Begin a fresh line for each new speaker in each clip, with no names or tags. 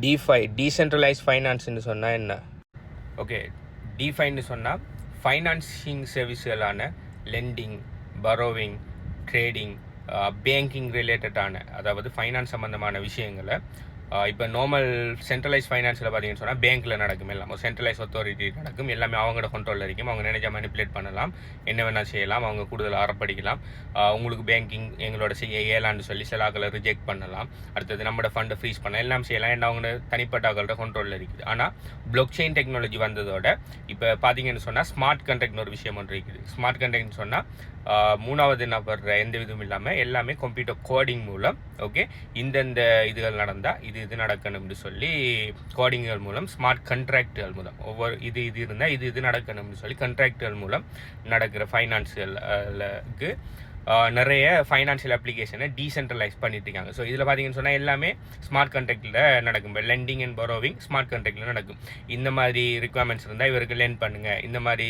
DeFi decentralise ஃபைனான்ஸ்னு சொன்னால் என்ன? Okay, டிஃபைன்னு சொன்னால் financing சர்வீஸ்களான landing, borrowing, trading, banking ரிலேட்டடான, அதாவது ஃபைனான்ஸ் சம்மந்தமான விஷயங்களை இப்போ நார்மல் சென்ட்ரலைஸ் ஃபைனான்ஸில் பார்த்தீங்கன்னு சொன்னால் பேங்க்கில் நடக்கும், எல்லாம் சென்ட்ரலைஸ் அத்தாரிட்டி நடக்கும், எல்லாமே அவங்களோட கண்ட்ரோலில் இருக்கும். அவங்க நினைச்ச மேனிப்புலேட் பண்ணலாம், என்ன வேணால் செய்யலாம், அவங்க கூடுதல் ஆரப்படிக்கலாம். உங்களுக்கு பேங்கிங் எங்களோட செய்ய ஏலான்னு சொல்லி சிலாக்களை ரிஜெக்ட் பண்ணலாம். அடுத்தது நம்மளோட ஃபண்டை ஃப்ரீஸ் பண்ணலாம், எல்லாம் செய்யலாம். ஏன்னா அவங்க தனிப்பட்டாக்களோட கண்ட்ரோலில் இருக்குது. ஆனால் பிளாக் செயின் டெக்னாலஜி வந்ததோட இப்போ பார்த்தீங்கன்னு சொன்னால் ஸ்மார்ட் கான்ட்ராக்ட்னு ஒரு விஷயம் ஒன்று இருக்குது. ஸ்மார்ட் கான்ட்ராக்ட்னு சொன்னால் மூணாவது நபர் எந்த இதுவும் இல்லாமல் எல்லாமே கம்ப்யூட்டர் கோடிங் மூலம் ஓகே இந்தந்த இதுகள் நடந்தால் இது நடக்கணும்னு சொல்லி கோடிங்குகள் மூலம் ஸ்மார்ட் கண்ட்ராக்டுகள் மூலம் ஒவ்வொரு இது இருந்தால் இது நடக்கணும்னு சொல்லி கண்ட்ராக்டுகள் மூலம் நடக்கிற ஃபைனான்சியலுக்கு நிறைய ஃபைனான்ஷியல் அப்ளிகேஷனை டீசென்ட்ரலைஸ் பண்ணிட்டு இருக்காங்க. ஸோ இதில் பார்த்தீங்கன்னு சொன்னால் எல்லாமே ஸ்மார்ட் கான்ட்ராக்டில் நடக்கும். இப்போ லெண்டிங் அண்ட் பரோவிங் ஸ்மார்ட் கான்ட்ராக்டில் நடக்கும். இந்த மாதிரி ரிக்வயர்மெண்ட்ஸ் இருந்தால் இவருக்கு லெண்ட் பண்ணுங்கள், இந்த மாதிரி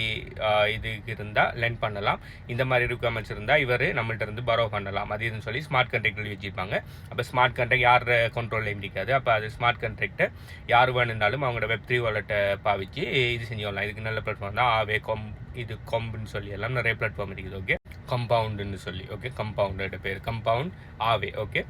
இதுக்கு இருந்தால் லெண்ட் பண்ணலாம், இந்த மாதிரி ரிக்வயர்மெண்ட்ஸ் இருந்தால் இவர் நம்மள்ட்ட இருந்து பரோ பண்ணலாம், அது இதுன்னு சொல்லி ஸ்மார்ட் கான்ட்ராக்டில் வச்சுருப்பாங்க. அப்போ ஸ்மார்ட் கான்ட்ராக்ட் யார் கண்ட்ரோல்லையும் இருக்காது. அப்போ அது ஸ்மார்ட் கான்ட்ராக்டை யார் வேணுன்னாலும் அவங்களோட வெப்3 வாலெட்டை பாவிச்சு இது செஞ்சுக்கலாம். இதுக்கு நல்ல பிளாட்ஃபார்ம் தான் ஆவே இது கொம்புன்னு சொல்லி எல்லாம் நிறைய பிளாட்ஃபார்ம் இருக்குது. ஓகே, கம்பவுண்டுன்னு சொல்லி, ஓகே, கம்பவுண்டோட பேர் கம்பவுண்ட் ஆவே. ஓகே,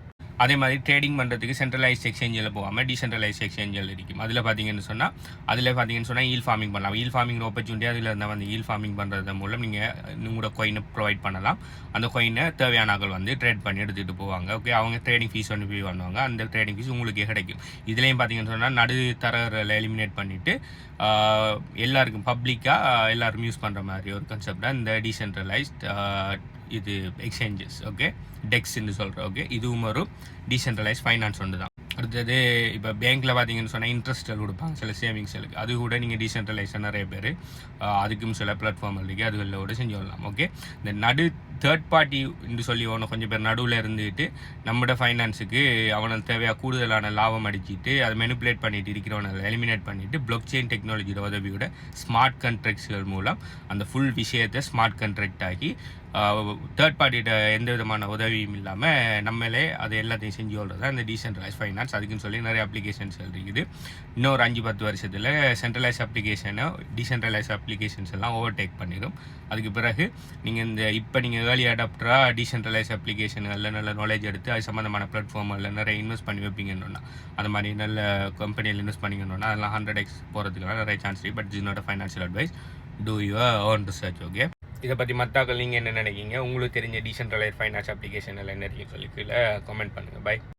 அதே மாதிரி ட்ரேடிங் பண்ணுறதுக்கு சென்ட்ரலைஸ் எக்ஸ்சேஞ்சில் போகாமல் டீசென்ட்ரலைஸ் எக்ஸ்சேஞ்சில் இருக்கும். அதில் பார்த்தீங்கன்னு சொன்னால் ஈல் ஃபார்மிங் பண்ணலாம். ஈல் ஃபார்மிங் ஆப்பர்ச்சுனிட்டி அதில் இருந்தால் வந்து ஈல் ஃபார்மிங் பண்ணுறது மூலம் நீங்கள் உங்களோட கோயினை ப்ரொவைட் பண்ணலாம். அந்த கோயினை தேவையான ஆட்கள் வந்து ட்ரேட் பண்ணி எடுத்துகிட்டு போவாங்க. ஓகே, அவங்க ட்ரேடிங் ஃபீஸ் ஒன்று பே பண்ணுவாங்க. அந்த ட்ரேடிங் ஃபீஸ் உங்களுக்கு கிடைக்கும். இதுலேயும் பார்த்தீங்கன்னு சொன்னால் நடுத்தரகளை எலிமினேட் பண்ணிவிட்டு எல்லாருக்கும் பப்ளிக்காக எல்லாரும் யூஸ் பண்ணுற மாதிரி ஒரு கான்செப்டாக இந்த டீசென்ட்ரலைஸ்ட் இது எக்ஸ்சேஞ்சஸ், ஓகே, டெக்ஸ்ன்னு சொல்கிறோம். ஓகே, இதுவும் ஒரு டீசென்ட்ரலைஸ் ஃபைனான்ஸ் ஒன்று தான். அடுத்தது இப்போ பேங்க்கில் பார்த்தீங்கன்னு சொன்னால் இன்ட்ரெஸ்ட்டில் கொடுப்பாங்க சில சேவிங்ஸுக்கு. அது கூட நீங்கள் டீசென்ட்ரலைஸாக நிறைய பேர் அதுக்கும் சில பிளாட்ஃபார்ம் இருக்குது, அதுகளோட செஞ்சு வரலாம். ஓகே, இந்த தேர்ட் பார்ட்டி என்று சொல்லி ஒன்று கொஞ்சம் பேர் நடுவில் இருந்துட்டு நம்மளோட ஃபைனான்ஸுக்கு அவனுக்கு தேவையாக கூடுதலான லாபம் அடிச்சுட்டு அதை மெனிப்புலேட் பண்ணிட்டு இருக்கிறவனை எலிமினேட் பண்ணிவிட்டு பிளாக் செயின் டெக்னாலஜியோட உதவியோட ஸ்மார்ட் கான்ட்ராக்ட்ஸ்கள் மூலம் அந்த ஃபுல் விஷயத்தை ஸ்மார்ட் கான்ட்ராக்ட் ஆகி தேர்ட் பார்ட்டிகிட்ட எந்த விதமான உதவியும் இல்லாமல் நம்மளே அது எல்லாத்தையும் செஞ்சு கொள்றது தான் இந்த டீசென்ட்ரலைஸ் ஃபைனான்ஸ். அதுக்குன்னு சொல்லி நிறைய அப்ளிகேஷன்ஸ் இருக்குது. இன்னும் ஒரு 5-10 வருஷத்தில் சென்ட்ரலைஸ் அப்ளிகேஷனை டீசென்ட்ரலைஸ் அப்ளிகேஷன்ஸ் எல்லாம் ஓவர்டேக் பண்ணிடும். அதுக்கு பிறகு நீங்கள் இப்போ நீங்கள் ஏர்லி அடாப்டராக டீசென்ட்ரலைஸ் அப்ளிகேஷன்களில் நல்ல நாலேஜ் எடுத்து அது சம்மந்தமான பிளாட்ஃபார்மில் நிறைய இன்வெஸ்ட் பண்ணி வைப்பீங்கன்னா, அது மாதிரி நல்ல கம்பெனியில் இன்வெஸ்ட் பண்ணிங்கன்னா அதெல்லாம் 100x போகிறதுக்குலாம் நிறைய சான்ஸ் இருக்குது. But is not a financial advice. Two your own research. Okay, இதை பற்றி மற்றாக்கள் நீங்கள் என்ன நினைக்கிங்க? உங்களுக்கு தெரிஞ்ச டீசென்ட்ரலைஸ் ஃபைனான்ஸ் அப்ளிகேஷன் எல்லாம் என்ன இருக்குன்னு சொல்லி கீழே கமெண்ட் பண்ணுங்கள். பை.